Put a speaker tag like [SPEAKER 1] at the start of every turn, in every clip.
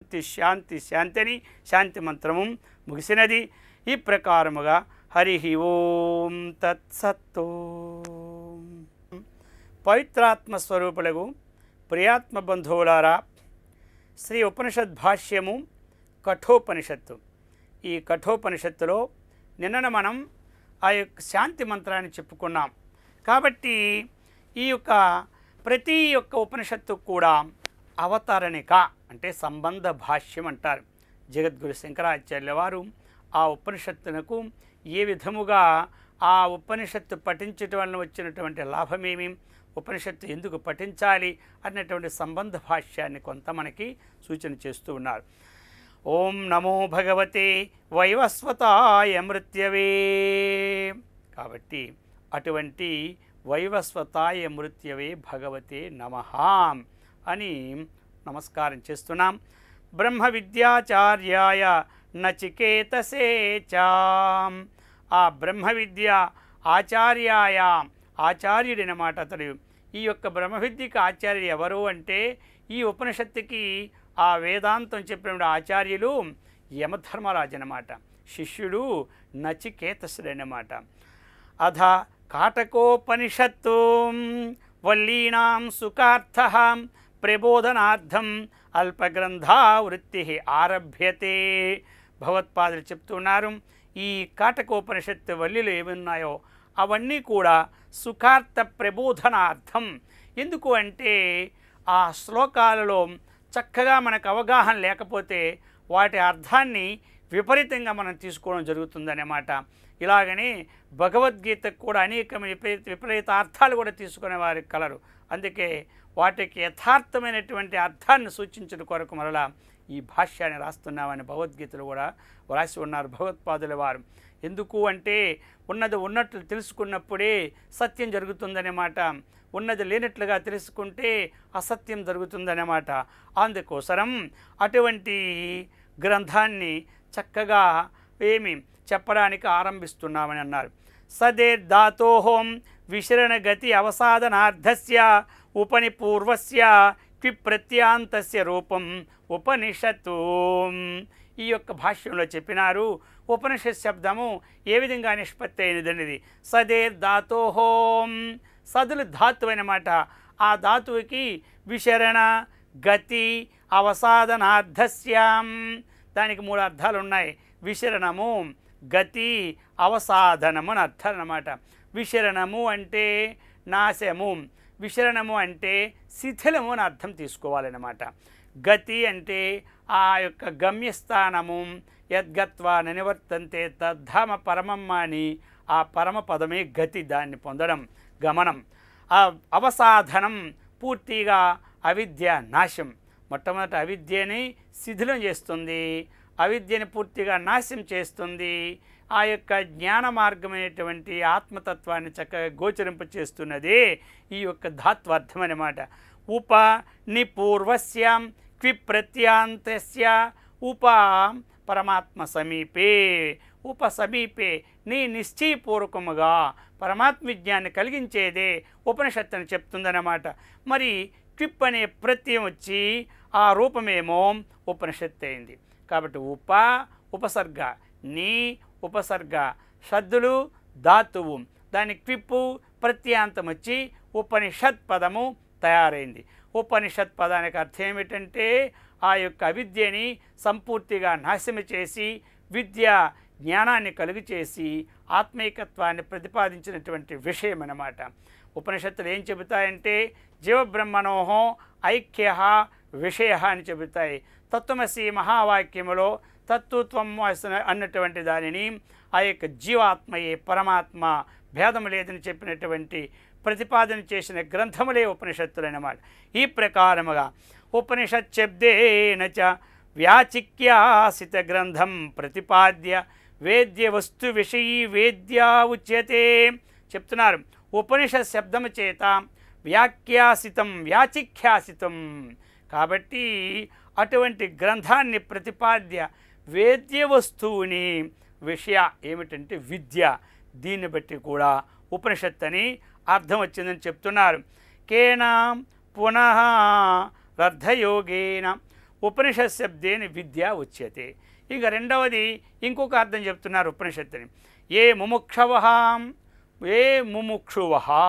[SPEAKER 1] శాంతి శాంతి అని శాంతి మంత్రము ముగిసినది. ఈ ప్రకారముగా హరి ఓం తత్సత్తు. పవిత్రాత్మ స్వరూపులకు ప్రియాత్మ బంధువులారా, శ్రీ ఉపనిషద్ భాష్యము కఠోపనిషత్తు. ఈ కఠోపనిషత్తులో నిన్న మనం ఆ యొక్క శాంతి మంత్రాన్ని చెప్పుకున్నాం. కాబట్టి ఈ యొక్క ప్రతి ఒక్క ఉపనిషత్తు కూడా అవతరణిక అంటే సంబంధ భాష్యం అంటారు. జగద్గురు శంకరాచార్యుల వారు ఆ ఉపనిషత్తునకు ఏ విధముగా ఆ ఉపనిషత్తు పఠించటం వలన వచ్చినటువంటి లాభమేమి, ఉపనిషత్తు ఎందుకు పఠించాలి అన్నటువంటి సంబంధ భాష్యాన్ని కొంత మనకి సూచన చేస్తూ ఉన్నారు. ఓం నమో భగవతే వైవస్వతాయ మృత్యవే. కాబట్టి అటువంటి వైవస్వతాయ మృత్యవే భగవతే నమః అని నమస్కారం చేస్తున్నాం. బ్రహ్మ విద్యాచార్యాయ నచికేతసే చ. ఆ బ్రహ్మ విద్య ఆచార్యాయ, ఆచార్యుడనమాట అతడు. ఈ యొక్క బ్రహ్మ విద్యకి ఆచార్యుడు ఎవరు అంటే ఈ ఉపనిషత్తుకి ఆ వేదాంతం చెప్పిన ఆచార్యులు యమధర్మరాజు అన్నమాట. శిష్యుడు నచికేతసుడనమాట. అధ కాటకోపనిషత్తు వల్లీనాం సుఖార్థ ప్రబోధనార్థం అల్పగ్రంథావృత్తి ఆరభ్యతే. భగవత్పాదులు చెప్తున్నారు, ఈ కాటకోపనిషత్తు వల్లిలు ఏమున్నాయో అవన్నీ కూడా సుఖార్థ ప్రబోధనార్థం. ఎందుకు అంటే ఆ శ్లోకాలలో చక్కగా మనకు అవగాహన లేకపోతే వాటి అర్థాన్ని విపరీతంగా మనం తీసుకోవడం జరుగుతుందన్నమాట. ఇలాగనే భగవద్గీతకు కూడా అనేకమైన విపరీత అర్థాలు కూడా తీసుకునే వారికి కలరు. అందుకే వాటికి యథార్థమైనటువంటి అర్థాన్ని సూచించడం కొరకు మరలా ఈ భాష్యాన్ని రాస్తున్నామని భగవద్గీతలు కూడా వ్రాసి ఉన్నారు భగవత్పాదుల వారు. ఎందుకు అంటే ఉన్నది ఉన్నట్లు తెలుసుకున్నప్పుడే సత్యం జరుగుతుందన్నమాట. ఉన్నది లేనట్లుగా తెలుసుకుంటే అసత్యం జరుగుతుందన్నమాట. అందుకోసం అటువంటి గ్రంథాన్ని చక్కగా చెప్పడానికి ఆరంభిస్తున్నామని అన్నారు. సదేర్ధాతోహోం విశరణగతి అవసాదనార్థస్య ఉపనిపూర్వస్య క్విప్రత్యాంతస్య రూపం ఉపనిషత్తు. ఈ యొక్క భాష్యంలో చెప్పినారు ఉపనిషత్ శబ్దము ఏ విధంగా నిష్పత్తి అయినదనేది. సదేర్ధాతోహోం, సదులు ధాతువు అన్నమాట. ఆ ధాతువుకి విశరణ, గతి, అవసాదనార్థస్యాం, దానికి 3 అర్థాలు ఉన్నాయి. విశరణము, గతి, అవసాధనము అని అర్థాలు అన్నమాట. విశరణము అంటే నాశము, విశరణము అంటే శిథిలము అని అర్థం తీసుకోవాలన్నమాట. గతి అంటే ఆ యొక్క గమ్యస్థానము, యద్గత్వా నివర్తంతే తద్ధామ పరమమ్మ అని ఆ పరమ పదమే గతి, దాన్ని పొందడం, గమనం. ఆ అవసాధనం పూర్తిగా అవిద్య నాశం. మొట్టమొదటి అవిద్యని శిథిలం చేస్తుంది, అవిద్యని పూర్తిగా నాశనం చేస్తుంది. ఆ యొక్క జ్ఞాన మార్గమైనటువంటి ఆత్మతత్వాన్ని చక్కగా గోచరింప చేస్తున్నదే ఈ యొక్క ధాత్వార్థం అన్నమాట. ఉప నిపూర్వస్యాం క్విప్రత్యాంతస్య ఉప పరమాత్మ సమీపే. ఉప సమీపే నీ నిశ్చయపూర్వకముగా పరమాత్మ విజ్ఞాన్ని కలిగించేదే ఉపనిషత్తు అని చెప్తుందన్నమాట. మరి క్విప్ అనే ప్రత్యయం వచ్చి ఆ రూపమేమో ఉపనిషత్తు అయింది. కాబట్టి ఉపసర్గ, నీ ఉపసర్గ, షద్దులు ధాతువు, దాని క్విప్పు ప్రత్యాంతం వచ్చి ఉపనిషత్ పదము తయారైంది. ఉపనిషత్ పదానికి అర్థం ఏమిటంటే ఆ యొక్క అవిద్యని సంపూర్తిగా నాశనం చేసి విద్య జ్ఞానాన్ని కలుగు చేసి ఆత్మైకత్వాన్ని ప్రతిపాదించినటువంటి విషయం అన్నమాట. ఉపనిషత్తులు ఏం చెబుతాయంటే జీవబ్రహ్మణోహం ఐక్య విషయ అని చెబుతాయి. తత్వమసి మహావాక్యములో తత్వత్వం అన్నటువంటి దానిని ఆ యొక్క జీవాత్మయే పరమాత్మ, భేదం లేదని చెప్పినటువంటి ప్రతిపాదన చేసిన గ్రంథములే ఉపనిషత్తులు అన్నమాట. ఈ ప్రకారముగా ఉపనిషత్ శబ్దేన చ వ్యాచిక్యాసిత గ్రంథం ప్రతిపాద్య వేద్య వస్తు విషయీ వేద్యా ఉచ్యతే. చెప్తున్నారు ఉపనిషత్ శబ్దము చేత వ్యాఖ్యాసితం, వ్యాచిఖ్యాసితం. కాబట్టి అటువంటి గ్రంథాన్ని ప్రతిపాద్య వేద్య వస్తువుని విషయ ఏమిటంటే విద్య, దీన్ని బట్టి కూడా ఉపనిషత్ అని అర్థం వచ్చిందని చెప్తున్నారు. కేన పునః రద్ధయోగేన ఉపనిషత్ శబ్దేన విద్య ఉచ్యతే. ఇక రెండవది ఇంకొక అర్థం చెప్తున్నారు ఉపనిషత్తుని. ఏ ముముక్షవహాం, ఏ ముముక్షువహా.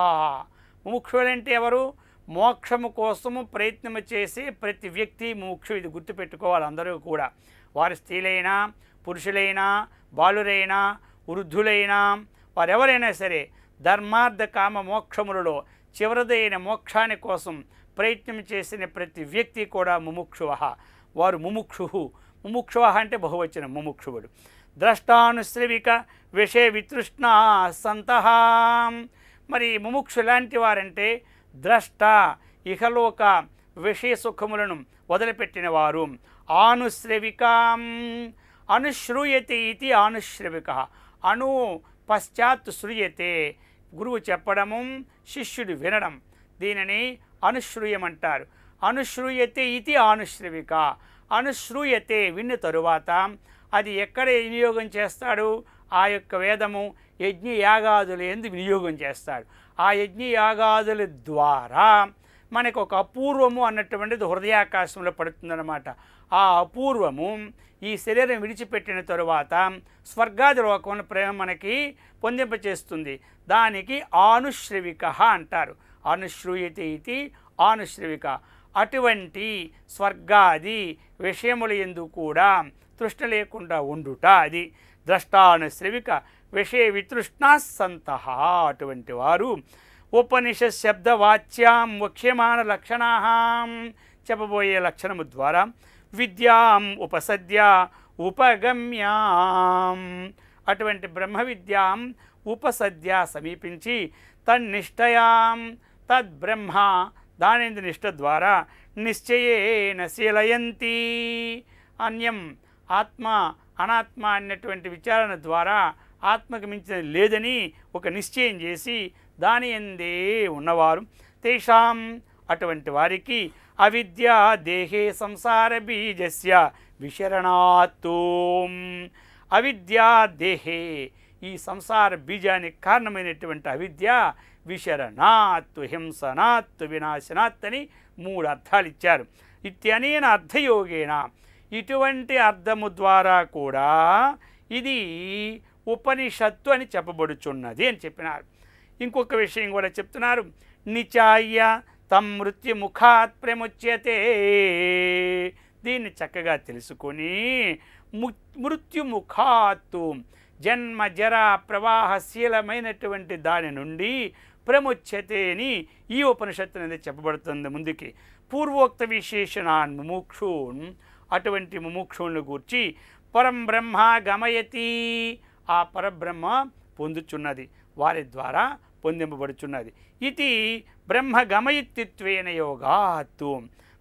[SPEAKER 1] ముముక్షువులంటే ఎవరు? మోక్షము కోసము ప్రయత్నము చేసే ప్రతి వ్యక్తి ముముక్షు. ఇది గుర్తుపెట్టుకోవాలి అందరూ కూడా. వారి స్త్రీలైనా పురుషులైనా బాలురైనా వృద్ధులైనా వారెవరైనా సరే ధర్మార్థ కామ మోక్షములలో చివరిదైన మోక్షాని కోసం ప్రయత్నం చేసిన ప్రతి వ్యక్తి కూడా ముముక్షువ. వారు ముముక్షు. ముముక్షువ అంటే బహువచనం ముముక్షువుడు. ద్రష్టానుశ్రవిక విషయ వితృష్ణ సంతః. మరి ముముక్షు లాంటి వారంటే ద్రష్ట, ఇహలోక విషయ సుఖములను వదిలిపెట్టిన వారు. ఆనుశ్రవికాం అనుశ్రూయతే ఇది ఆనుశ్రవిక. అను పశ్చాత్ శ్రూయతే, గురువు చెప్పడము శిష్యుడు వినడం, దీనిని అనుశ్రూయమంటారు. అనుశ్రూయతే ఇది ఆనుశ్రవిక. అనుశ్రూయతే విన్న తరువాత అది ఎక్కడ వినియోగం చేస్తాడు? ఆ యొక్క వేదము యజ్ఞయాగాదుల యందు వినియోగం చేస్తాడు. ఆ యజ్ఞయాగాదుల ద్వారా మనకు ఒక అపూర్వము అన్నటువంటిది హృదయాకాశంలో పడుతుందన్నమాట. ఆ అపూర్వము ఈ శరీరం విడిచిపెట్టిన తరువాత స్వర్గాది లోకమును ప్రేమ మనకి పొందింపచేస్తుంది. దానికి ఆనుశ్రవిక అంటారు. అనుశ్రూయతే ఇది ఆనుశ్రవిక. అటువంటి స్వర్గాది విషయముల యందు కూడా తృష్ణ లేకుండా ఉండుట, అది ద్రష్టానుశ్రవిక విషయ వితృష్ణా సంతః. అటువంటి వారు ఉపనిషత్ శబ్దవాచ్యాం వక్ష్యమాణ లక్షణాం, చెప్పబోయే లక్షణము ద్వారా విద్యాం ఉపసద్య ఉపగమ్యాం, అటువంటి బ్రహ్మ విద్యాం ఉపసద్య సమీపించి తన్నిష్టయాం తద్బ్రహ్మ, దానిందు నిష్ట ద్వారా నిశ్చయేన శీలయంతి, అన్యం ఆత్మ అనాత్మ అన్నటువంటి విచారణ ద్వారా ఆత్మకు మించినది లేదని ఒక నిశ్చయం చేసి దాని యందే ఉన్నవారు. తేషాం, అటువంటి వారికి అవిద్య దేహే సంసార బీజస్య విశరణాత్తు. అవిద్యా దేహే, ఈ సంసార బీజానికి కారణమైనటువంటి అవిద్య విశరణాత్తు, హింసనాత్తు, వినాశనాత్ అని 3 అర్థాలు ఇచ్చారు. ఇత్యనేన అర్థయోగేన, ఇటువంటి అర్థము ద్వారా కూడా ఇది ఉపనిషత్తు అని చెప్పబడుచున్నది అని చెప్పినారు. ఇంకొక విషయం కూడా చెప్తున్నారు. నిచాయ్య తం మృత్యుముఖాత్ ప్రముచ్యతే, దీన్ని చక్కగా తెలుసుకొని మృత్యుముఖాత్తు, జన్మ జరా ప్రవాహశీలమైనటువంటి దాని నుండి ప్రముచ్యతే అని ఈ ఉపనిషత్తు అనేది చెప్పబడుతుంది. ముందుకి పూర్వోక్త విశేషణాన్ ముముక్షూన్, అటువంటి ముముక్షువులను గూర్చి పరం బ్రహ్మ గమయతి, ఆ పరబ్రహ్మ పొందుచున్నది, వారి ద్వారా పొందింపబడుచున్నది. ఇది బ్రహ్మ గమయిత్వేన యోగాత్తు,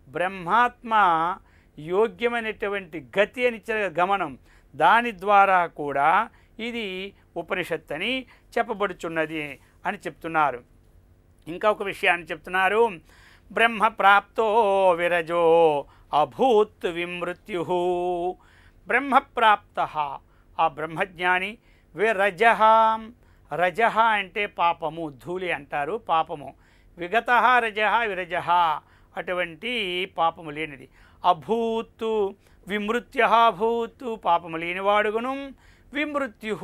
[SPEAKER 1] బ్రహ్మాత్మ యోగ్యమైనటువంటి గతి అని గమనం, దాని ద్వారా కూడా ఇది ఉపనిషత్ అని చెప్పబడుచున్నది అని చెప్తున్నారు. ఇంకా ఒక విషయాన్ని చెప్తున్నారు. బ్రహ్మ ప్రాప్తో విరజో అభూత్ విమృత్యు. బ్రహ్మప్రాప్త, ఆ బ్రహ్మజ్ఞాని విరజ, రజ అంటే పాపము, ధూళి అంటారు పాపము. విగత రజ విరజ, అటువంటి పాపము లేనిది. అభూత్ విమృత్య, భూత్ పాపము లేనివాడుగును, విమృత్యు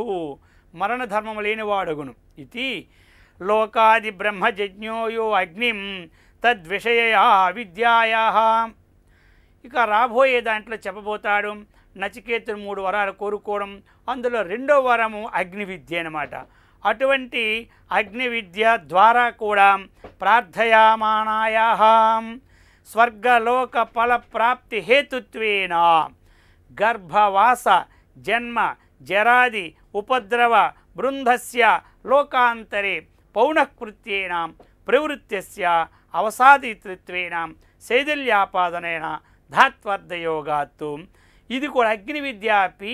[SPEAKER 1] మరణధర్మము లేనివాడుగును. ఇది లోకాది బ్రహ్మజజ్ఞోయో అగ్నిం తద్విషయయా విద్యాయా. ఇక రాబోయే దాంట్లో చెప్పబోతాడు. నచికేతుడు 3 వరాలు కోరుకోవడం, అందులో 2వ వరము అగ్ని విద్య అన్నమాట. అటువంటి అగ్ని విద్య ద్వారా కూడా ప్రార్థయామానాయా స్వర్గలోక ఫల ప్రాప్తి హేతుత్వేన గర్భవాస జన్మ జరాది ఉపద్రవ బృందస్య లోకాంతరే పౌనఃకృత్యేన ప్రవృత్త్యస్య అవసాదిత్వేన శైథిల్యాపాదనేన ధాత్వార్థయోగాత్తు. ఇది కూడా అగ్ని విద్యాపి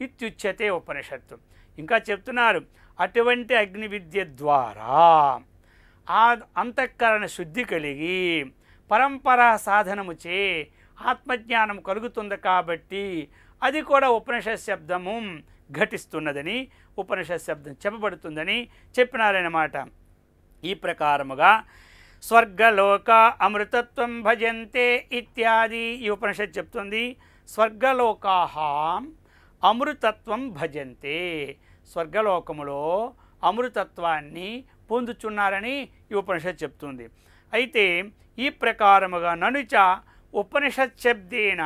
[SPEAKER 1] ఇత్యుచ్యతే ఉపనిషత్తు. ఇంకా చెప్తున్నారు, అటువంటి అగ్ని విద్య ద్వారా ఆ అంతఃకరణ శుద్ధి కలిగి పరంపరా సాధనముచే ఆత్మజ్ఞానం కలుగుతుంది. కాబట్టి అది కూడా ఉపనిషత్ శబ్దము ఘటిస్తున్నదని, ఉపనిషత్ శబ్దం చెప్పబడుతుందని చెప్పినారన్నమాట. ఈ ప్రకారముగా స్వర్గలోక అమృతత్వం భజంతే ఇత్యాది ఈ ఉపనిషత్తు చెప్తుంది. స్వర్గలోకాహ అమృతత్వం భజంతే, స్వర్గలోకములో అమృతత్వాన్ని పొందుచున్నారని ఈ ఉపనిషత్తు చెప్తుంది. అయితే ఈ ప్రకారముగా ననుచ ఉపనిషత్ శబ్దేన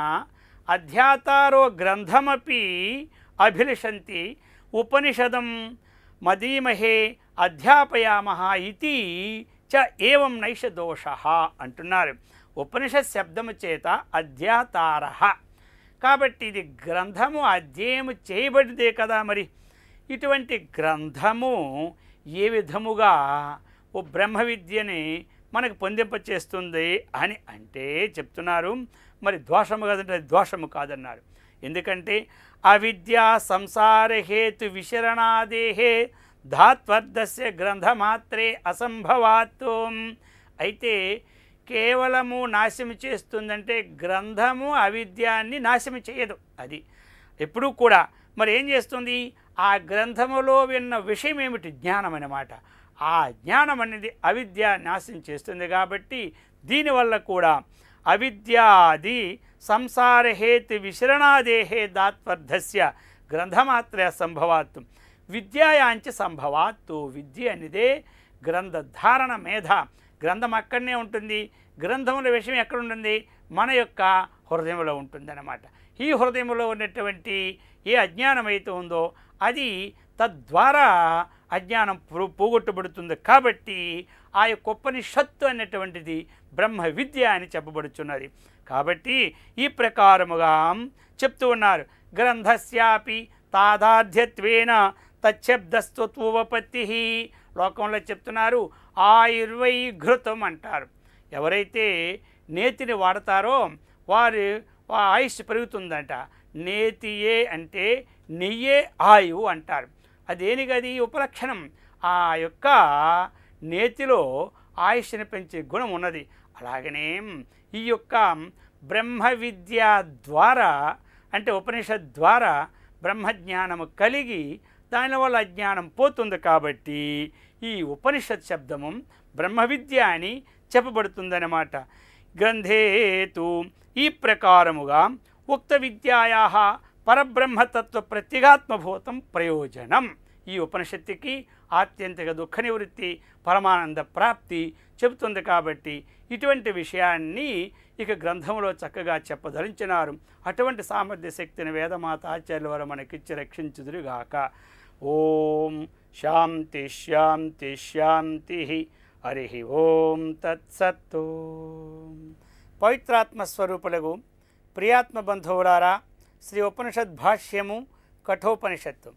[SPEAKER 1] అధ్యాతారో గ్రంథమపి అభిలషంతి ఉపనిషదం మదీమహే అధ్యాపయామః ఇతి చ ఏవం నైష దోషః అంటున్నారు. ఉపనిషత్ శబ్దము చేత అధ్యాతారః కాబట్టి ఇది గ్రంథము అధ్యయము చేయబడిందే కదా. మరి ఇటువంటి గ్రంథము ఏ విధముగా ఓ బ్రహ్మ విద్యని మనకు పొందింపచేస్తుంది అని అంటే చెప్తున్నారు. మరి దోషము కదంటే దోషము కాదన్నారు. ఎందుకంటే అవిద్యా సంసార హేతు విశరణాదేహే ధాత్వర్థస్య గ్రంథమాత్రే అసంభవాత్తు. అయితే కేవలము నాశనం చేస్తుందంటే గ్రంథము అవిద్యాన్ని నాశనం చేయదు. అది ఎప్పుడూ కూడా మరి ఏం చేస్తుంది, ఆ గ్రంథములో విన్న విషయం ఏమిటి, జ్ఞానం అన్నమాట. ఆ జ్ఞానం అనేది అవిద్య నాశనం చేస్తుంది. కాబట్టి దీనివల్ల కూడా అవిద్యాది సంసారహేతు విశరణాదేహే దాత్వర్థస్య గ్రంథమాత్రే సంభవాత్తు విద్యాయాంచ సంభవాత్తు. విద్య అనేదే గ్రంథధారణ మేధ. గ్రంథం అక్కడనే ఉంటుంది. గ్రంథముల విషయం ఎక్కడ ఉంటుంది, మన యొక్క హృదయంలో ఉంటుందన్నమాట. ఈ హృదయంలో ఉన్నటువంటి ఏ అజ్ఞానం అయితే ఉందో అది తద్వారా అజ్ఞానం పోగొట్టబడుతుంది. కాబట్టి ఆ యొక్క ఉపనిషత్తు అనేటువంటిది బ్రహ్మ విద్య అని చెప్పబడుచున్నది. కాబట్టి ఈ ప్రకారముగా చెప్తూ ఉన్నారు. గ్రంథస్యాపి తాదార్థ్యత్వేన తచ్చబ్దస్త్వోపత్తి. లోకంలో చెప్తున్నారు ఆయుర్వైఘృతం అంటారు. ఎవరైతే నేతిని వాడతారో వారి ఆయుష్ పెరుగుతుందంట. నేతియే అంటే నెయ్యే ఆయువు అంటారు. అదేనికది ఉపలక్షణం. ఆ యొక్క నేతిలో ఆయుష్ని పెంచే గుణం ఉన్నది. అలాగనే ఈ యొక్క బ్రహ్మ విద్య ద్వారా అంటే ఉపనిషత్ ద్వారా బ్రహ్మజ్ఞానము కలిగి దానివల్ల అజ్ఞానం పోతుంది. కాబట్టి ఈ ఉపనిషత్ శబ్దము బ్రహ్మ విద్య అని చెప్పబడుతుందన్నమాట. గ్రంథేతు ఈ ప్రకారముగా ఉక్త విద్యాయా పరబ్రహ్మతత్వ ప్రత్యేగాత్మభూతం ప్రయోజనం. ఈ ఉపనిషత్తుకి ఆత్యంతిక దుఃఖ నివృత్తి పరమానంద ప్రాప్తి చెబుతుంది. కాబట్టి ఇటువంటి విషయాన్ని ఇక గ్రంథంలో చక్కగా చెప్పదలించినారు. అటువంటి సామర్థ్య శక్తిని వేదమాత ఆచార్యుల వారు మనకిచ్చి రక్షించుదురుగాక. ఓం శాంతి శాంతి శాంతి. హరి ఓం తత్సత్తు. పవిత్రాత్మస్వరూపులకు ప్రియాత్మ బంధువులారా, శ్రీ ఉపనిషద్ భాష్యము కఠోపనిషత్తు.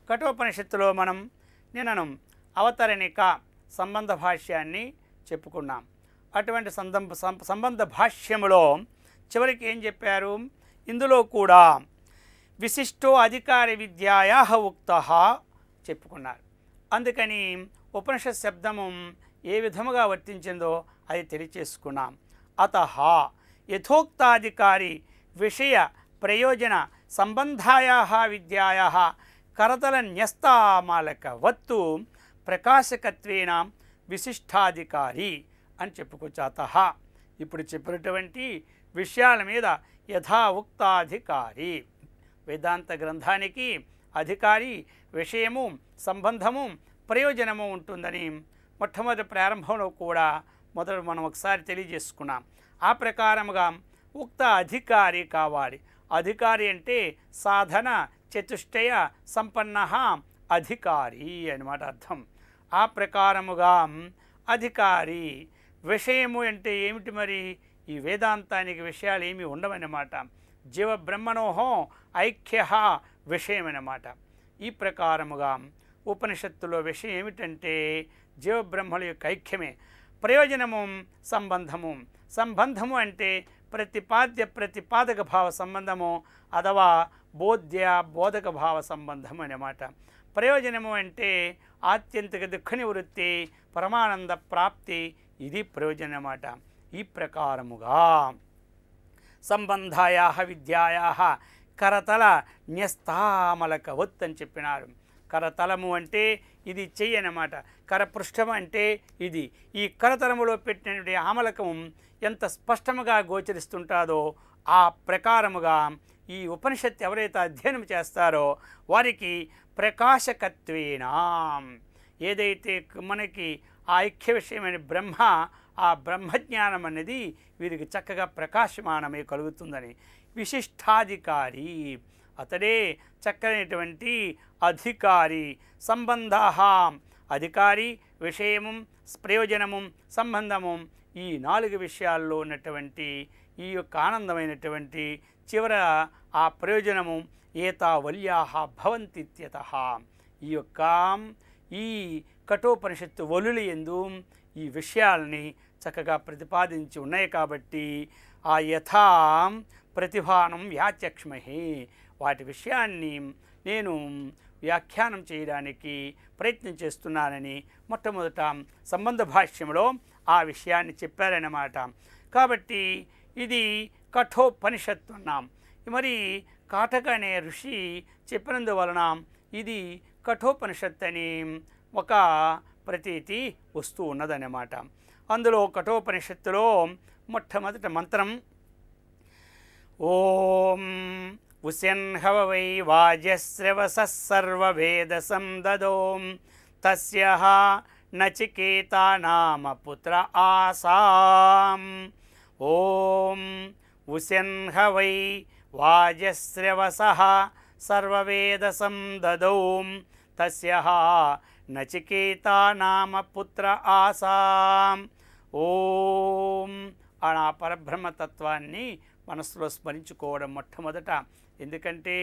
[SPEAKER 1] కఠోపనిషత్తులో మనం నిన్నను అవతరణిక సంబంధ భాష్యాన్ని చెప్పుకున్నాం. అటువంటి సంబంధ భాష్యములో చివరికి ఏం చెప్పారు, ఇందులో కూడా విశిష్టో అధికారి విద్యాయా ఉక్త చెప్పుకున్నారు. అందుకని ఉపనిషత్ శబ్దము ఏ విధముగా వర్తించిందో అది తెలియచేసుకున్నాం. అతః యథోక్తాధికారి విషయ ప్రయోజన సంబంధాయా విద్యాయా కరతల న్యస్తామాలకవత్తు ప్రకాశకత్వేన విశిష్టాధికారి అని చెప్పుకోవచ్చు. అతః ఇప్పుడు చెప్పినటువంటి విషయాల మీద యథా ఉక్తాధికారి, వేదాంత గ్రంథానికి అధికారి విషయము సంబంధము ప్రయోజనము ఉంటుందని మొట్టమొదటి ప్రారంభంలో కూడా మనం ఒకసారి తెలియజేసుకున్నాం. ఆ ప్రకారముగా ఉక్త అధికారి కావాలి. అధికారి అంటే సాధన చతుష్టయ సంపన్న అధికారి అన్నమాట అర్థం. ఆ ప్రకారముగా అధికారి విషయము అంటే ఏమిటి, మరి ఈ వేదాంతానికి విషయాలు ఏమీ ఉండవన్నమాట. జీవ బ్రహ్మణోహో ఐక్య విషయం అన్నమాట. ఈ ప్రకారముగా ఉపనిషత్తులో విషయం ఏమిటంటే జీవబ్రహ్మల యొక్క ఐక్యమే. ప్రయోజనము సంబంధము. సంబంధము అంటే ప్రతిపాదక భావ సంబంధము అథవా బోధ్య బోధక భావ సంబంధము అన్నమాట. ప్రయోజనము అంటే ఆత్యంతిక దుఃఖ నివృత్తి పరమానంద ప్రాప్తి, ఇది ప్రయోజనం అన్నమాట. ఈ ప్రకారముగా సంబంధాయా విద్యాయా కరతల న్యస్తామలకవత్ అని చెప్పినారు. కరతలము అంటే ఇది చెయ్యి అన్నమాట. కరపృష్ఠం అంటే ఇది. ఈ కరతలములో పెట్టినటువంటి ఆమలకం ఎంత స్పష్టముగా గోచరిస్తుంటాదో ఆ ప్రకారముగా ఈ ఉపనిషత్తు ఎవరైతే అధ్యయనం చేస్తారో వారికి ప్రకాశకత్వేన ఏదైతే మనకి ఆ ఐక్య విషయమైన బ్రహ్మ, ఆ బ్రహ్మజ్ఞానం అనేది వీరికి చక్కగా ప్రకాశమానమే కలుగుతుందని. విశిష్టాధికారి అతడే చక్కనైనటువంటి అధికారి. సంబంధా అధికారి, విషయము, ప్రయోజనము, సంబంధము ఈ 4 విషయాల్లో ఉన్నటువంటి ఈ యొక్క ఆనందమైనటువంటి చివర ఆ ప్రయోజనము ఏతావల్యాః భవంతిత్యతః. ఈ కఠోపనిషత్తు వలులు యందు ఈ విషయాల్ని చక్కగా ప్రతిపాదించి ఉన్నాయి కాబట్టి ఆ యథా ప్రతిభానం వ్యాచక్ష్మహే వాటి విషయాన్ని నేను వ్యాఖ్యానం చేయడానికి ప్రయత్నం చేస్తున్నానని మొట్టమొదట సంబంధ భాష్యంలో ఆ విషయాన్ని చెప్పారన్నమాట. కాబట్టి ఇది కఠోపనిషత్తు అన్నాం. మరి కాటక అనే ఋషి చెప్పినందువలన ఇది కఠోపనిషత్తు అని ఒక ప్రతీతి వస్తూ ఉన్నదన్నమాట. అందులో కఠోపనిషత్తులో మొట్టమొదటి మంత్రం ఓం ఉశన్హవ వై వాజస్రవసః సర్వవేదసం దదోం తస్యః నచికేతా నామ పుత్ర ఆసాం. ఓం ఉశన్హ వై వాజస్రవసః సర్వవేదసం దదోం తస్యః నచికేతా నామ పుత్ర ఆసాం. ఓం ఆ పరబ్రహ్మతత్వాన్ని మనసులో స్మరించుకోవడం మొట్టమొదట. ఎందుకంటే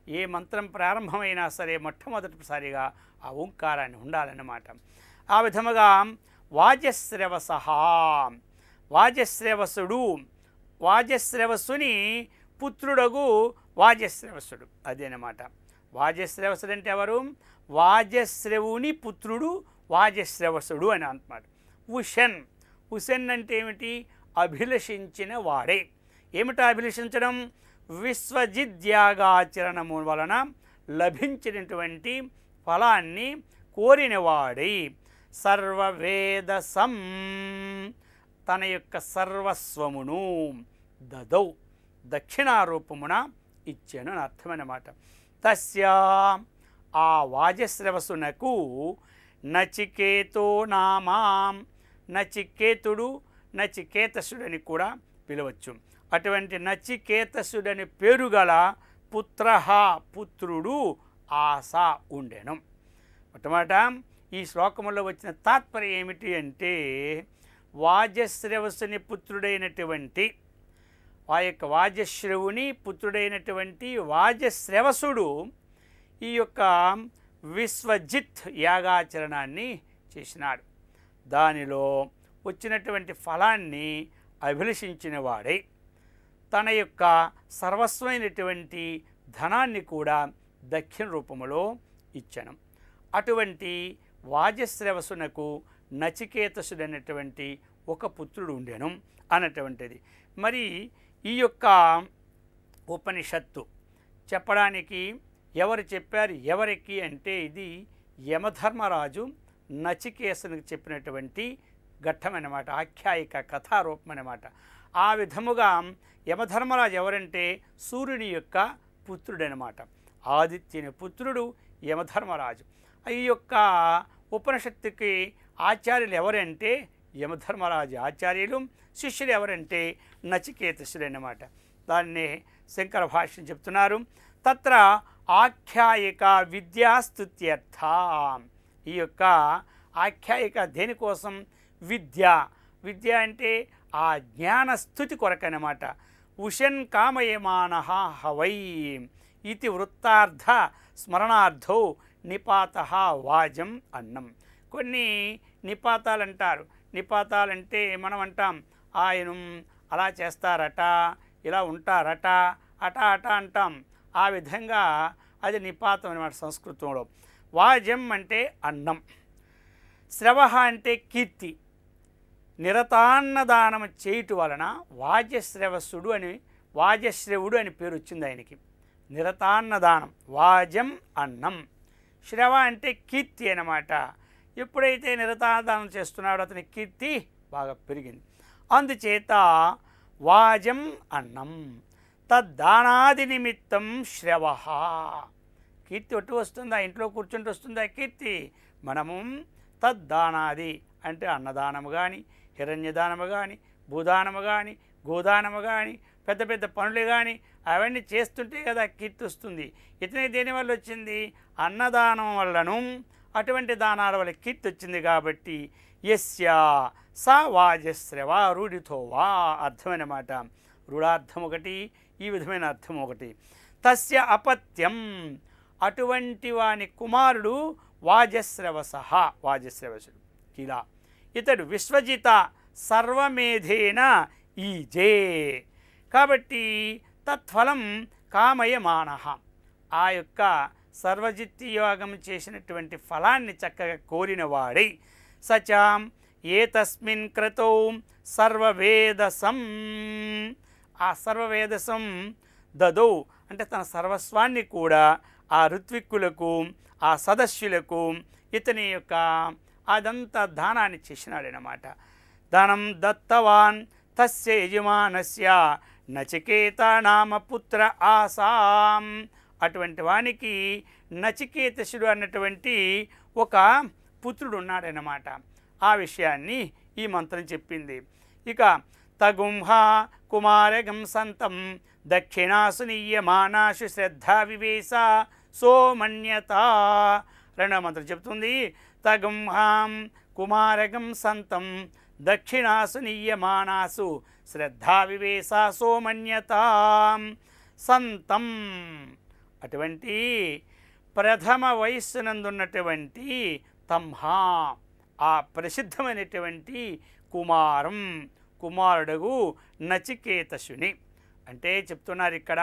[SPEAKER 1] ఏ మంత్రం ప్రారంభమైనా సరే మొట్టమొదటిసారిగా ఆ ఓంకారాన్ని ఉండాలన్నమాట. ఆ విధముగా వాజస్రవసః వాజస్రవసుడు, వాజస్రవసుని పుత్రుడగు వాజస్రవసుడు అదేనమాట. వాజస్రవసుడు అంటే ఎవరు? వాజస్రవుని పుత్రుడు వాజస్రవసుడు అని అన్నమాట. ఉషన్, ఉషన్ అంటే ఏమిటి? అభిలషించిన వాడే. ఏమిటా అభిలషించడం? విశ్వజిద్యాగాచరణము వలన లభించినటువంటి ఫలాన్ని కోరినవాడై సర్వవేదసం తన యొక్క సర్వస్వమును దదౌ దక్షిణారూపమున ఇచ్చాను అని అర్థమన్నమాట. తస్యా ఆ వాజస్రవసునకు నచికేతో నామాం, నచికేతుడు నచికేతసుడని కూడా పిలవచ్చు. అటువంటి నచికేతసుడని పేరు గల పుత్ర పుత్రుడు ఆశ ఉండెను. మొట్టమొదట ఈ శ్లోకములో వచ్చిన తాత్పర్యం ఏమిటి అంటే వాజస్రవసుని పుత్రుడైనటువంటి ఆ యొక్క వాజశ్రవుని పుత్రుడైనటువంటి వాజస్రవసుడు ఈ యొక్క విశ్వజిత్ యాగాచరణాన్ని చేసినాడు. దానిలో వచ్చినటువంటి ఫలాన్ని అభిలషించిన వాడై తన యొక్క సర్వస్వమైనటువంటి ధనాన్ని కూడా దక్షిణ రూపములో ఇచ్చను. అటువంటి వాజస్రవసునకు నచికేతసుడైనటువంటి ఒక పుత్రుడు ఉండెను అన్నటువంటిది. మరి ఈ యొక్క ఉపనిషత్తు చెప్పడానికి ఎవరు చెప్పారు? ఎవరికి అంటే ఇది యమధర్మరాజు నచికేతసునికి చెప్పినటువంటి ఘట్టమన్నమాట, ఆఖ్యాయిక కథారూపం అన్నమాట. ఆ విధముగా యమధర్మరాజు ఎవరంటే సూర్యుని యొక్క పుత్రుడనమాట. ఆదిత్యుని పుత్రుడు యమధర్మరాజు. ఈ యొక్క ఉపనిషత్తుకి ఆచార్యులు ఎవరంటే యమధర్మరాజు ఆచార్యులు, శిష్యులు ఎవరంటే నచికేతసుడు అన్నమాట. దాన్నే శంకర భాష్యం చెప్తున్నారు. తత్ర ఆఖ్యాయిక విద్యాస్తుత్యర్థ. ఈ యొక్క ఆఖ్యాయిక దేనికోసం? విద్య. విద్య అంటే ఆ జ్ఞానస్థుతి కొరకనమాట. ఉషన్ కామయమాన హవై ఇది వృత్తార్థ స్మరణార్థో నిపాత వాజం అన్నం. కొన్ని నిపాతాలు అంటారు. నిపాతాలంటే మనం అంటాం ఆయన అలా చేస్తారట, ఇలా ఉంటారట, అట అట అంటాం. ఆ విధంగా అది నిపాతం అన్నమాట సంస్కృతంలో. వాజం అంటే అన్నం, శ్రవ అంటే కీర్తి. నిరతాన్నదానం చేయుట వలన వాజశ్రవసుడు అని వాజశ్రవుడు అని పేరు వచ్చింది ఆయనకి. నిరతాన్నదానం వాజం అన్నం, శ్రవ అంటే కీర్తి అన్నమాట. ఎప్పుడైతే నిరతాదానం చేస్తున్నాడో అతని కీర్తి బాగా పెరిగింది. అందుచేత వాజం అన్నం తద్దానాది నిమిత్తం శ్రవ. కీర్తి ఒట్టు వస్తుందా? ఇంట్లో కూర్చుంటూ వస్తుందా కీర్తి? మనము తద్దానాది అంటే అన్నదానము కానీ, హిరణ్యదానము కానీ, భూదానము కానీ, గోదానము కానీ, పెద్ద పెద్ద పనులు కానీ అవన్నీ చేస్తుంటే కదా కీర్తి వస్తుంది. ఇతనే దేనివల్ల వచ్చింది? అన్నదానం వల్లను, అటువంటి దానాల వల్ల కీర్తి వచ్చింది. కాబట్టి యస్య సా వాజశ్రవ రూఢితో వా అర్థమన్నమాట. రూఢార్థం ఒకటి, ఈ విధమైన అర్థం ఒకటి. తస్య అపత్యం అటువంటి వాని కుమారుడు వాజశ్రవస, వాజశ్రవసుడు. ఇలా ఇతడు విశ్వజిత సర్వమేధేన ఈజే. కాబట్టి తత్ఫలం కామయమాన, ఆ యొక్క సర్వజిత్ యోగం చేసినటువంటి ఫలాన్ని చక్కగా కోరినవాడై సచాం ఏతస్మిన్ క్రతో సర్వవేదసం, ఆ సర్వవేదసం దదో అంటే తన సర్వస్వాన్ని కూడా ఆ ఋత్విక్కులకు, ఆ సదస్యులకు ఇతని యొక్క అదంతా దానాన్ని చేసినాడనమాట. దానం దత్తవాన్ తస్య యజమానస్య నచికేత నామ పుత్ర ఆసాం. అటువంటి వానికి నచికేతసుడు అన్నటువంటి ఒక పుత్రుడు ఉన్నాడనమాట. ఆ విషయాన్ని ఈ మంత్రం చెప్పింది. ఇక తగుంహ కుమారగం సంతం దక్షిణాసు నీయమానాశు శ్రద్ధా వివేశ సోమన్యత. రెండవ మంత్రం చెప్తుంది తగుంహాం కుమారగం సంతం దక్షిణాసు నీయమానాసు శ్రద్ధా వివేశ సోమన్యత సంతం. అటువంటి ప్రథమ వయస్సునందున్నటువంటి తంహా, ఆ ప్రసిద్ధమైనటువంటి కుమారం, కుమారుడు నచికేతసుని అంటే చెప్తున్నారు ఇక్కడ.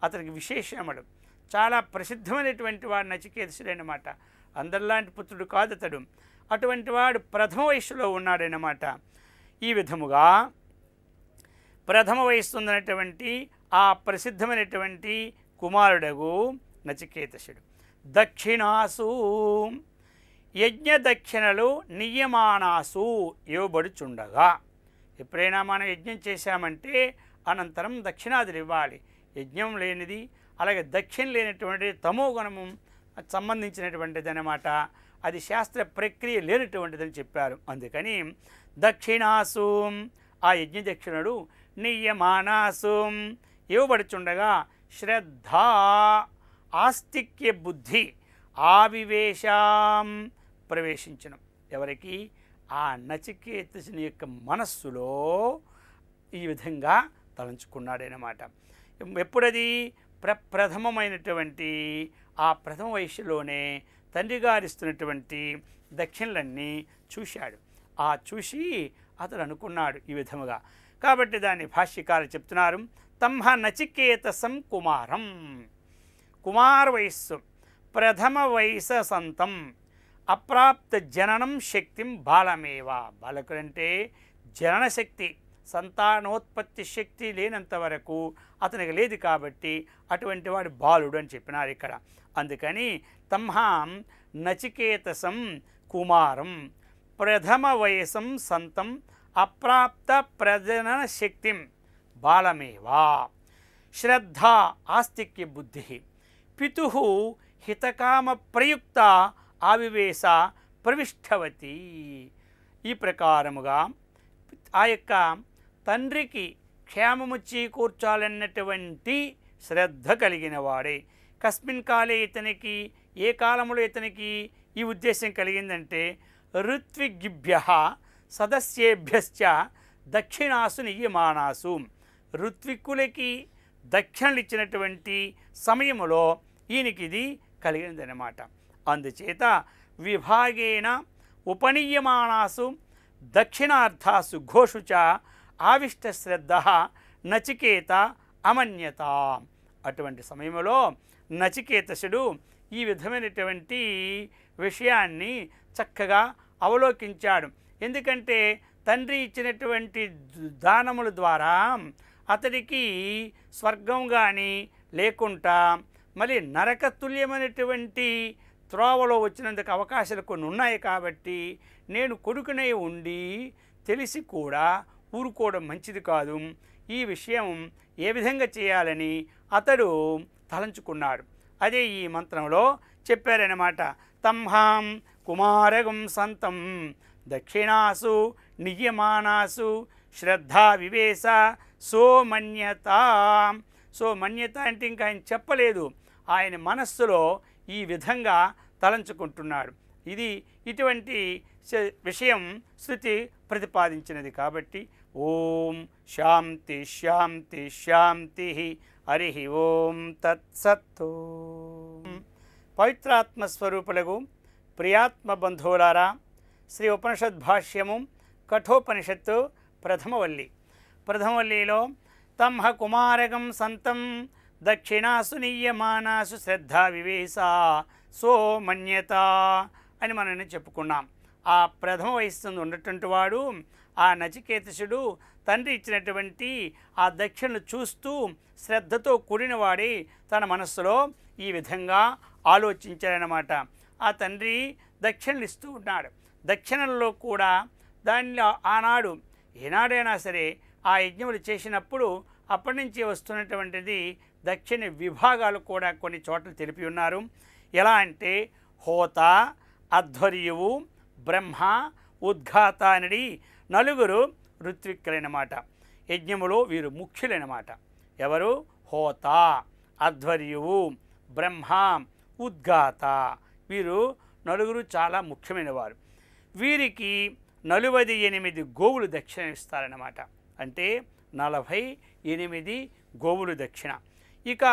[SPEAKER 1] అతనికి విశేషముడు, చాలా ప్రసిద్ధమైనటువంటి వాడు నచికేతసుడు అన్నమాట. అందరిలాంటి పుత్రుడు కాదు అతడు. అటువంటి వాడు ప్రథమ వయస్సులో ఉన్నాడన్నమాట. ఈ విధముగా ప్రథమ వయస్సు ఉన్నటువంటి ఆ ప్రసిద్ధమైనటువంటి కుమారుడగు నచికేతసుడు దక్షిణాసు యజ్ఞ దక్షిణలు నియమానాసు ఇవ్వబడుచుండగా, ఎప్పుడైనా మనం యజ్ఞం చేశామంటే అనంతరం దక్షిణాదులు ఇవ్వాలి. యజ్ఞం లేనిది, అలాగే దక్షిణ లేనటువంటి తమో గుణము సంబంధించినటువంటిది అన్నమాట. అది శాస్త్ర ప్రక్రియ లేనటువంటిదని చెప్పారు. అందుకని దక్షిణాసు ఆ యజ్ఞ దక్షిణుడు నియమానాసు ఇవ్వబడుచుండగా శ్రద్ధ ఆస్తిక్య బుద్ధి ఆవివేశం ప్రవేశించడం. ఎవరికి? ఆ నచికేతసుని యొక్క మనస్సులో ఈ విధంగా తలంచుకున్నాడనమాట. ఎప్పుడది? ప్రప్రథమమైనటువంటి ఆ ప్రథమ వయస్సులోనే తండ్రి గారిస్తున్నటువంటి దక్షిణలన్నీ చూశాడు. ఆ చూసి అతడు అనుకున్నాడు ఈ విధముగా. కాబట్టి దాన్ని భాష్యకారులు చెప్తున్నారు. తంహ నచికేతసం కుమారం, కుమార వయస్సు ప్రథమ వయస సంతం అప్రాప్త జననం శక్తిం బాలమేవ. బాలకుడంటే జనన శక్తి, సంతానోత్పత్తి శక్తి లేనంత వరకు అతనికి లేదు. కాబట్టి అటువంటి వాడు బాలుడు అని చెప్పినారు ఇక్కడ. అందుకని తంహాం నచికేతసం కుమారం ప్రథమ వయసం సంతం అప్రాప్త ప్రజనన శక్తిం బాలమేవా. శ్రద్ధ ఆస్తిక్య బుద్ధి పితు హితకామ ప్రయుక్త ఆవివేశ ప్రవిష్టవతి. ఈ ప్రకారముగా ఆ యొక్క తండ్రికి క్షేమము చేకూర్చాలన్నటువంటి శ్రద్ధ కలిగిన వాడే. కస్మిన్ కాలే ఇతనికి, ఏ కాలంలో ఇతనికి ఈ ఉద్దేశం కలిగిందంటే ఋత్విగ్భ్య సదస్యేభ్యశ్చ దక్షిణాసు నియమానాసు. ఋత్విక్కులకి దక్షిణలు ఇచ్చినటువంటి సమయంలో ఈయనకి ఇది కలిగినదన్నమాట. అందుచేత విభాగేన ఉపనీయమానాసు దక్షిణార్థాసు ఘోషు చ ఆవిష్ట శ్రద్ధ నచికేత అమన్యత. అటువంటి సమయంలో నచికేతసుడు ఈ విధమైనటువంటి విషయాన్ని చక్కగా అవలోకించాడు. ఎందుకంటే తండ్రి ఇచ్చినటువంటి దానముల ద్వారా అతడికి స్వర్గం కానీ లేకుండా మళ్ళీ నరకతుల్యమైనటువంటి త్రోవలో వచ్చినందుకు అవకాశాలు కొన్ని ఉన్నాయి కాబట్టి నేను కొడుకునై ఉండి తెలిసి కూడా ఊరుకోవడం మంచిది కాదు, ఈ విషయం ఏ విధంగా చేయాలని అతడు తలంచుకున్నాడు. అదే ఈ మంత్రంలో చెప్పారన్నమాట. తంహాం కుమారగం సంతం దక్షిణాసు నియమానాసు శ్రద్ధా వివేశ సోమన్యత. సోమన్యత అంటే ఇంకా ఆయన చెప్పలేదు, ఆయన మనస్సులో ఈ విధంగా తలంచుకుంటున్నాడు. ఇది ఇటువంటి విషయం శృతి ప్రతిపాదించినది కాబట్టి ఓం శాంతి శాంతి శాంతి. హరి ఓం తత్సత్తు. పవిత్రాత్మస్వరూపులకు ప్రియాత్మ బంధువులారా, శ్రీ ఉపనిషద్ భాష్యము కఠోపనిషత్తు ప్రథమవల్లిలో తంహ కుమారకం సంతం దక్షిణాసు నియమానాసు శ్రద్ధా వివేశ సోమన్యత అని మనం చెప్పుకున్నాం. ఆ ప్రథమ వయస్సు ఉన్నటువంటి వాడు ఆ నచికేతసుడు తండ్రి ఇచ్చినటువంటి ఆ దక్షిణను చూస్తూ శ్రద్ధతో కూడినవాడి తన మనస్సులో ఈ విధంగా ఆలోచించాడనమాట. ఆ తండ్రి దక్షిణలు ఇస్తూ ఉన్నాడు. దక్షిణల్లో కూడా దానిలో ఆనాడు ఏనాడైనా సరే ఆ యజ్ఞములు చేసినప్పుడు అప్పటి నుంచి వస్తున్నటువంటిది దక్షిణ విభాగాలు కూడా కొన్ని చోట్ల తెలిపి ఉన్నారు. ఎలా అంటే హోత, అధ్వర్యువు, బ్రహ్మ, ఉద్ఘాత అనేది నలుగురు ఋత్విక్కులైనమాట. యజ్ఞములో వీరు ముఖ్యులైనమాట. ఎవరు? హోత, అధ్వర్యువు, బ్రహ్మ, ఉద్ఘాత. వీరు నలుగురు చాలా ముఖ్యమైన వారు. వీరికి 48 గోవులు దక్షిణ ఇస్తారన్నమాట. అంటే 48 గోవులు దక్షిణ. ఇక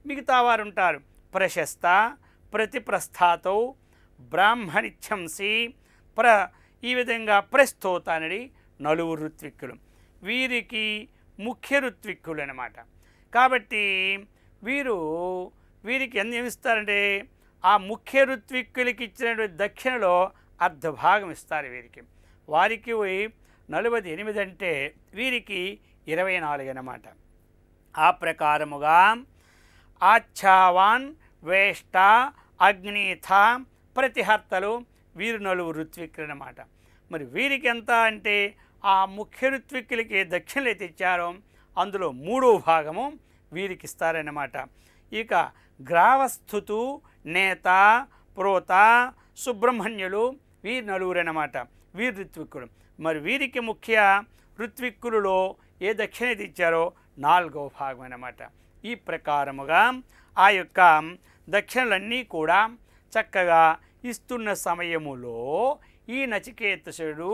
[SPEAKER 1] మిగతా వారు ఉంటారు. ప్రశస్త, ప్రతిప్రస్థాతో, బ్రాహ్మణిచ్ఛంసి, ఈ విధంగా ప్రస్థోత అనేది 4 ఋత్విక్కులు. వీరికి ముఖ్య ఋత్విక్కులు అన్నమాట. కాబట్టి వీరికి ఏమి ఇస్తారంటే ఆ ముఖ్య ఋత్విక్కులకి ఇచ్చినటువంటి దక్షిణలో అర్ధభాగం ఇస్తారు వీరికి. వారికి 48 అంటే వీరికి 24 అన్నమాట. ఆ ప్రకారముగా ఆచ్ఛావాన్, వేష్ట, అగ్నిథ, ప్రతిహర్తలు వీరు 4 ఋత్విక్కులు అన్నమాట. మరి వీరికి ఎంత అంటే ఆ ముఖ్య ఋత్విక్కులకి దక్షిణలు అయితే ఇచ్చారో అందులో 3వ భాగము వీరికి ఇస్తారన్నమాట. ఇక గ్రావస్థుతు, నేత, ప్రోత, సుబ్రహ్మణ్యులు వీరు 4 అన్నమాట. వీరు ఋత్విక్కులు. మరి వీరికి ముఖ్య ఋత్విక్కులలో ఏ దక్షిణ ఇచ్చారో 4వ భాగం అన్నమాట. ఈ ప్రకారముగా ఆ యొక్క దక్షిణలన్నీ కూడా చక్కగా ఇస్తున్న సమయములో ఈ నచికేతసుడు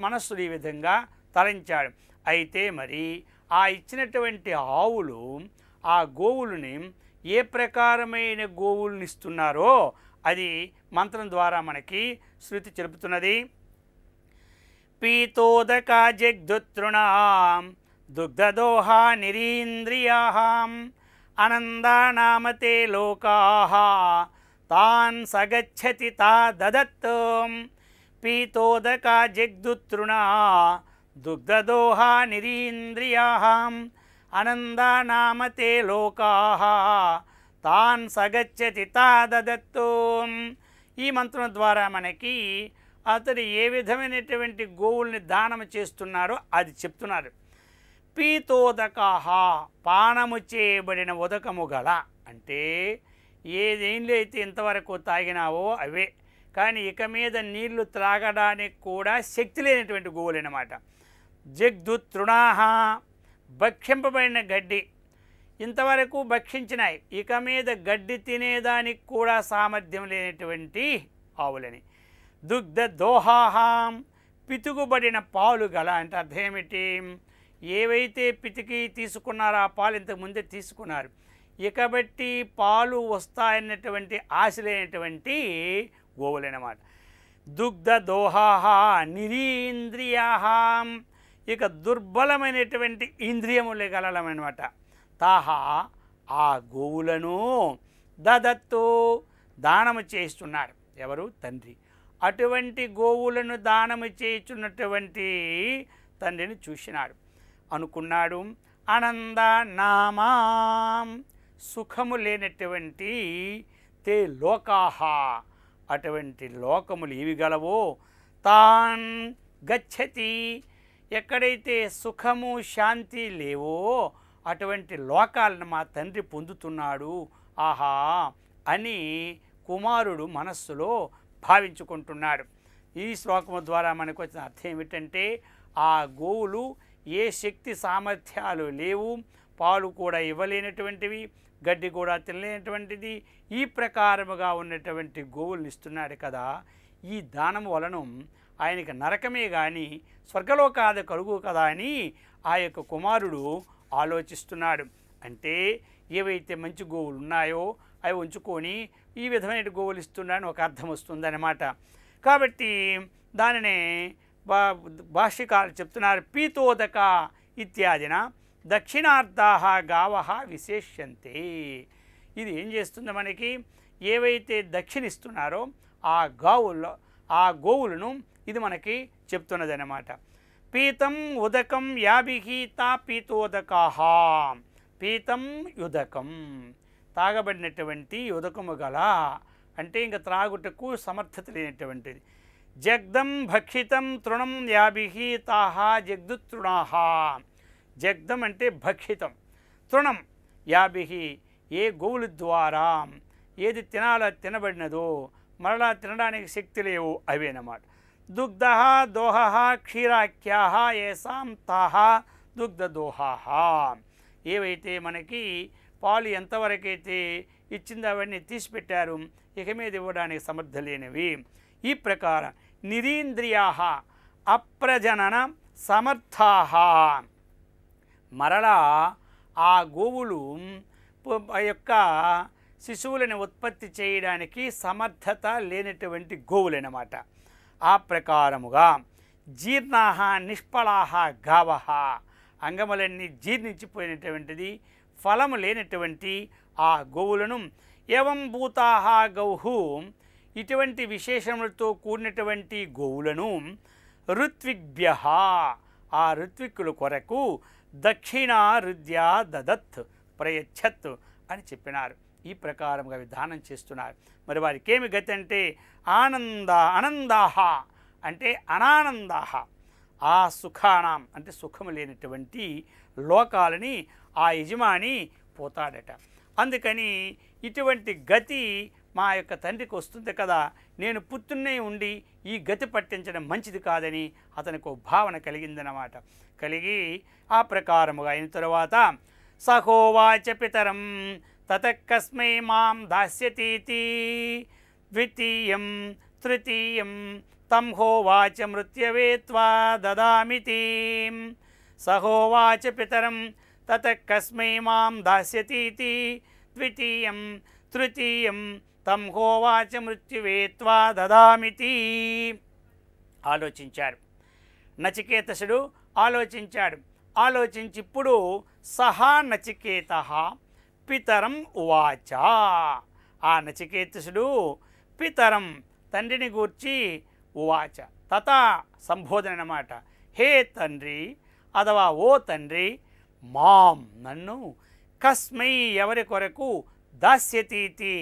[SPEAKER 1] మనస్సులు ఈ విధంగా తలంచాడు. అయితే మరి ఆ ఇచ్చినటువంటి ఆవులు ఆ గోవులని ఏ ప్రకారమైన గోవులను ఇస్తున్నారో అది మంత్రం ద్వారా మనకి శృతి చెబుతున్నది. పీతోదక జగ్ధుతృణాం దుగ్ధదోహా నిరీంద్రియాహాం అనందానామతే లోకాః తాన్ సగచ్చతి తా దదత్. పీతోదక జగ్ధుతృణా దుగ్ధదోహా నిరీంద్రియాహాం అనందానామతే లోకాః తాన్ సగచ్చతి తా దదత్. ఈ మంత్రం ద్వారా మనకి అతడు ఏ విధమైనటువంటి గోవుల్ని దానం చేస్తున్నారో అది చెప్తున్నారు. పీతోదకాహ పానము చేయబడిన ఉదకము గల అంటే ఏదేంలో అయితే ఇంతవరకు తాగినావో అవే, కానీ ఇక మీద నీళ్లు త్రాగడానికి కూడా శక్తి లేనటువంటి గోవులన్నమాట. జగ్ధుతృణాహ భక్షింపబడిన గడ్డి ఇంతవరకు భక్షించినాయి, ఇక మీద గడ్డి తినేదానికి కూడా సామర్థ్యం లేనటువంటి ఆవులని. దుగ్ధ దోహాహాం పితుకుబడిన పాలు గల అంటే అర్థం ఏమిటి? ఏవైతే పితికి తీసుకున్నారో ఆ పాలు ఇంతకుముందే తీసుకున్నారు, ఇకబట్టి పాలు వస్తాయన్నటువంటి ఆశ లేనటువంటి గోవులన్నమాట. దుగ్ధ దోహాహ నిరీంద్రియాహాం ఇక దుర్బలమైనటువంటి ఇంద్రియములు గలమన్నమాట. తాహా ఆ గోవులను దదత్తు దానము చేస్తున్నాడు. ఎవరు? తండ్రి. అటువంటి గోవులను దానము చేయుచున్నటువంటి తండ్రిని చూసినాడు, అనుకున్నాడు ఆనంద నామాం సుఖము లేనటువంటి తే లోకాహ, అటువంటి లోకములు ఏవి గలవో తాన్ గచ్చతి, ఎక్కడైతే సుఖము శాంతి లేవో అటువంటి లోకాలను మా తండ్రి పొందుతున్నాడు ఆహా అని కుమారుడు మనస్సులో భావించుకుంటున్నాడు. ఈ శ్లోకము ద్వారా మనకు వచ్చిన అర్థం ఏమిటంటే ఆ గోవులు ఏ శక్తి సామర్థ్యాలు లేవు, పాలు కూడా ఇవ్వలేనటువంటివి, గడ్డి కూడా తినలేనటువంటిది, ఈ ప్రకారముగా ఉన్నటువంటి గోవులను ఇస్తున్నాడు కదా. ఈ దానం వలన ఆయనకి నరకమే కానీ స్వర్గలోకాది కలుగు కదా అని ఆ యొక్క కుమారుడు ఆలోచిస్తున్నాడు. అంటే ఏవైతే మంచి గోవులు ఉన్నాయో అవి ఉంచుకొని ఈ విధమైన గోవులు ఇస్తున్నాడని ఒక అర్థం వస్తుందన్నమాట. కాబట్టి దానినే భాష్యకారులు చెప్తున్నారు. పీతోదక ఇత్యాదిన దక్షిణార్థాః గావః విశేష్యంతే. ఇది ఏం చేస్తుందో మనకి ఏవైతే దక్షిణిస్తున్నారో ఆ గోవులను ఇది మనకి చెప్తున్నది అన్నమాట. పీతం ఉదకం యాభిః తా పీతోదకాః. పీతం ఉదకం తాగబడినటువంటి ఉదకము గల అంటే ఇంకా త్రాగుటకు సమర్థత లేనటువంటిది. జగ్ధం భక్షితం తృణం యాభిః తాః జగ్దుతృణాః. జగ్ధం అంటే భక్షితం, తృణం యాభిః ఏ గోవుల ద్వారా ఏది తినబడినదో మరలా తినడానికి శక్తి లేవు అవేనమాట. దుగ్ధ దోహ క్షీరాఖ్యా ఏసాం తాహ దుగ్ధదోహాః. ఏవైతే మనకి పాలు ఎంతవరకైతే ఇచ్చిందో అవన్నీ తీసిపెట్టారు, ఇక మీద ఇవ్వడానికి సమర్థలేనివి. ఈ ప్రకారం నిరీంద్రియాః అప్రజనన సమర్థాః. మరలా ఆ గోవులు యొక్క శిశువులను ఉత్పత్తి చేయడానికి సమర్థత లేనటువంటి గోవులన్నమాట. ఆ ప్రకారముగా జీర్ణాః నిష్ఫలాః గావః. అంగములన్నీ జీర్ణించిపోయినటువంటిది, ఫలము లేనటువంటి ఆ గోవులను ఏవం భూతాః గౌః, ఇటువంటి విశేషములతో కూడినటువంటి గోవులను ఋత్విగ్భ్యః, ఆ ఋత్విక్కుల కొరకు దక్షిణా రుద్యా దదత్ ప్రయచ్చత్ అని చెప్పినారు. ఈ ప్రకారంగా విధానం చేస్తున్నారు. మరి వారికి ఏమి గతి అంటే అనందాహ అంటే అనానందాహ, ఆ సుఖానాం అంటే సుఖము లేనటువంటి లోకాలని ఆ యజమాని పోతాడట. అందుకని ఇటువంటి గతి మా యొక్క తండ్రికి వస్తుంది కదా, నేను పుత్రున్నే ఉండి ఈ గతి పట్టించడం మంచిది కాదని అతనికి ఒక భావన కలిగిందన్నమాట. కలిగి ఆ ప్రకారముగా అయిన తరువాత సహోవాచ పితరం తతకస్మై మాం దాస్యతీతి ద్వితీయం తృతీయం తం హోవాచ మృత్యవే త్వా దదామితి. సహోవాచ పితరం తతకస్మై మాం దాస్యతీతి ద్వితీయం తృతీయం తం హోవాచ మృత్యువే త్వా దదామితి. ఆలోచించాడు నచికేతసుడు, ఆలోచించాడు. ఆలోచించి ఇప్పుడు సహా నచికేతః పితరం ఉవాచ. ఆ నచికేతసుడు పితరం తండ్రిని గూర్చి ఉవాచ తథా సంబోధన అన్నమాట. హే తండ్రి అథవా ఓ తండ్రి, మాం నన్ను కస్మై ఎవరి కొరకు దాస్యతీతి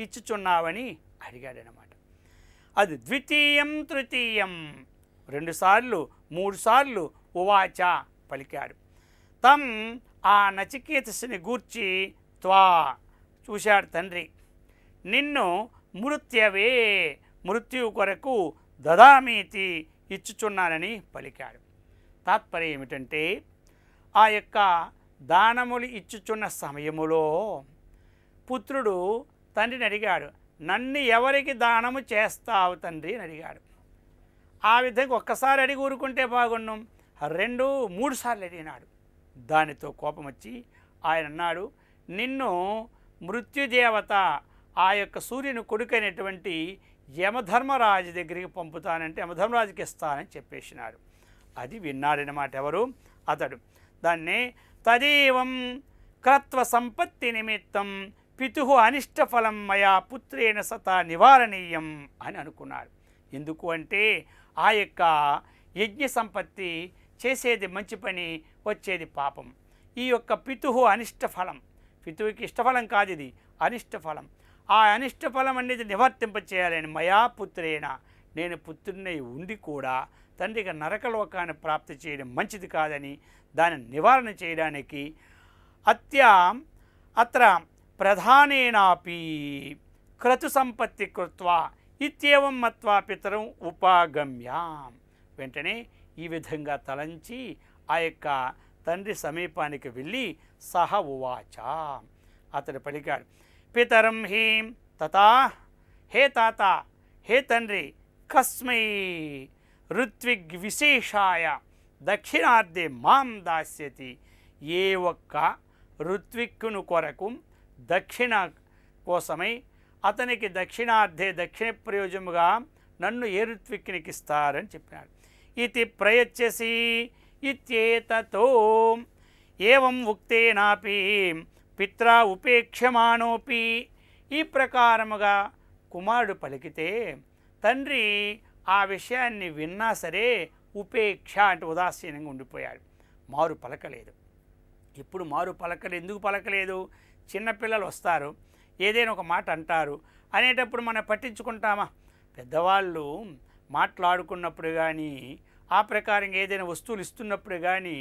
[SPEAKER 1] ఇచ్చుచున్నావని అడిగాడనమాట. అది ద్వితీయం తృతీయం 2 సార్లు 3 సార్లు ఉవాచ పలికాడు. తం ఆ నచికేతసుని గూర్చి త్వా చూశాడు తండ్రి, నిన్ను మృత్యవే మృత్యువు కొరకు దదామీతి ఇచ్చుచున్నానని పలికాడు. తాత్పర్యం ఏమిటంటే ఆ యొక్క దానములు ఇచ్చుచున్న సమయములో పుత్రుడు తండ్రిని అడిగాడు, నన్ను ఎవరికి దానము చేస్తావు తండ్రి అని అడిగాడు. ఆ విధంగా ఒక్కసారి అడిగి ఊరుకుంటే బాగున్నాం, 2, 3 సార్లు అడిగినాడు. దానితో కోపం వచ్చి ఆయన అన్నాడు, నిన్ను మృత్యుదేవత ఆ యొక్క సూర్యుని కొడుకైనటువంటి యమధర్మరాజు దగ్గరికి పంపుతానంటే యమధర్మరాజుకి ఇస్తానని చెప్పేసినాడు. అది విన్నాడనమాట. ఎవరు? అతడు. దాన్నే తదేవం క్రత్వ సంపత్తి నిమిత్తం పితు అనిష్టఫలం మయా పుత్రేణ సత నివారణీయం అని అనుకున్నాడు. ఎందుకు అంటే ఆ యొక్క యజ్ఞ సంపత్తి చేసేది మంచి పని, వచ్చేది పాపం. ఈ యొక్క పితు అనిష్టఫలం, పితువుకి ఇష్టఫలం కాదు, ఇది అనిష్టఫలం. ఆ అనిష్ట ఫలం అనేది నివర్తింప చేయాలని మయా పుత్రేణ నేను పుత్రుని ఉండి కూడా తండ్రికి నరకలోకాన్ని ప్రాప్తి చేయడం మంచిది కాదని దాన్ని నివారణ చేయడానికి అత్ర ప్రధానేనాపి క్రతు సంపత్తి కృత్వా ఇత్యేవం మత్వా పితరం ఉపాగమ్య. వెంటనే ఈ విధంగా తలంచి ఆ యొక్క తండ్రి సమీపానికి వెళ్ళి సహ ఉవాచ అతడు పలికాడు, పితరం హీం తథా, హే తాత, హే తండ్రి, కస్మై ఋత్విగ్ విశేషాయ దక్షిణార్థే మాం దాస్యతి. ఏ ఒక్క ఋత్విక్కును కొరకు దక్షిణ కోసమై అతనికి దక్షిణార్థే దక్షిణ ప్రయోజముగా నన్ను ఏ ఋత్విక్నికి ఇస్తారని చెప్పినాడు. ఇది ప్రయచ్చసి ఇత్యేతతో ఏవం ఉక్తేనాపి పిత్రా ఉపేక్షమాణోపి. ఈ ప్రకారముగా కుమారుడు పలికితే తండ్రి ఆ విషయాన్ని విన్నా సరే ఉపేక్ష అంటే ఉదాసీనంగా ఉండిపోయాడు, మారు పలకలేదు. ఇప్పుడు మారు పలకలేదు. ఎందుకు పలకలేదు? చిన్నపిల్లలు వస్తారు, ఏదైనా ఒక మాట అంటారు అనేటప్పుడు మనం పట్టించుకుంటామా? పెద్దవాళ్ళు మాట్లాడుకున్నప్పుడు కానీ ఆ ప్రకారంగా ఏదైనా వస్తువులు ఇస్తున్నప్పుడు కానీ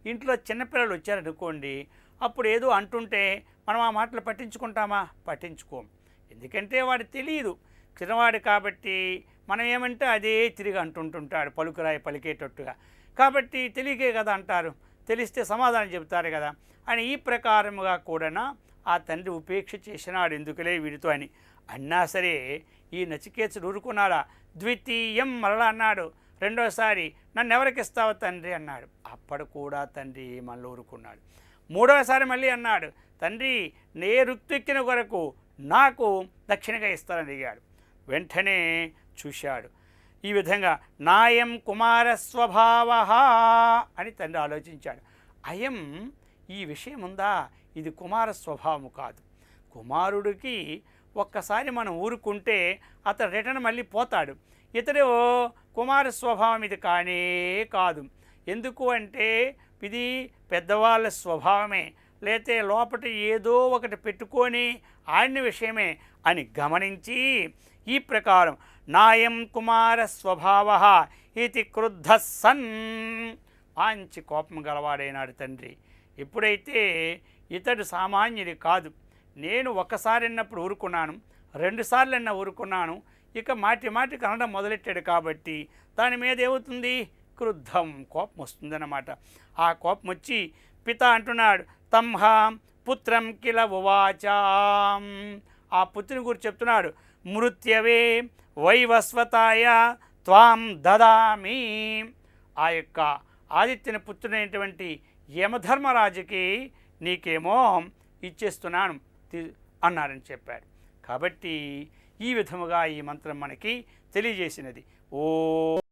[SPEAKER 1] ఇంట్లో చిన్నపిల్లలు వచ్చారనుకోండి, అప్పుడు ఏదో అంటుంటే మనం ఆ మాటలు పట్టించుకుంటామా? పట్టించుకోం. ఎందుకంటే వాడు తెలియదు, చిన్నవాడు కాబట్టి మనం ఏమంటే అదే తిరిగి అంటుంటుంటాడు, పలుకురాయి పలికేటట్టుగా. కాబట్టి తెలియకే కదా అంటారు, తెలిస్తే సమాధానం చెబుతారు కదా అని ఈ ప్రకారముగా కూడా ఆ తండ్రి ఉపేక్ష చేసినాడు, ఎందుకులే వీడితో అని. అన్నా సరే ఈ నచికేతుడు ఊరుకున్నాడా? ద్వితీయం మరలా అన్నాడు, రెండోసారి నన్ను ఎవరికి ఇస్తావు తండ్రి అన్నాడు. అప్పుడు కూడా తండ్రి మళ్ళీ ఊరుకున్నాడు. మూడోసారి మళ్ళీ అన్నాడు, తండ్రి నే ఋత్విక్కిన కొరకు నాకు దక్షిణగా ఇస్తానని అడిగాడు. వెంటనే చూశాడు, ఈ విధంగా నాయం కుమార స్వభావ అని తండ్రి ఆలోచించాడు. అయం ఈ విషయం ఉందా, ఇది కుమార స్వభావము కాదు. కుమారుడికి ఒక్కసారి మనం ఊరుకుంటే అతడు రిటర్న్ మళ్ళీ పోతాడు. ఇతడు కుమార స్వభావం ఇది కానే కాదు. ఎందుకు అంటే ఇది పెద్దవాళ్ళ స్వభావమే, లేతే లోపల ఏదో ఒకటి పెట్టుకొని ఆడిన విషయమే అని గమనించి ఈ ప్రకారం నాయం కుమార స్వభావ ఇది క్రుద్ధ సన్, మంచి కోపం గలవాడైనాడు తండ్రి. ఎప్పుడైతే ఇతడు సామాన్యుడి కాదు, నేను ఒక్కసారి అన్నప్పుడు ఊరుకున్నాను, రెండుసార్లు అన్న ఊరుకున్నాను, ఇక మాటి మాటికి అనడం మొదలెట్టాడు కాబట్టి దాని మీద ఏమవుతుంది? క్రుద్ధం, కోపం వస్తుందన్నమాట. ఆ కోపం వచ్చి పిత అంటున్నాడు, తంహ పుత్రం కిల ఉవాచాం, ఆ పుత్రుని గురించి చెప్తున్నాడు, మృత్యవే వైవస్వతాయ త్వాం దదామి. ఆ యొక్క ఆదిత్యుని పుత్రుడైనటువంటి యమధర్మరాజుకి నీకేమో ఇచ్చేస్తున్నాను అన్నారని చెప్పాడు. కాబట్టి ఈ విధముగా ఈ మంత్రం మనకి తెలియజేసినది. ఓ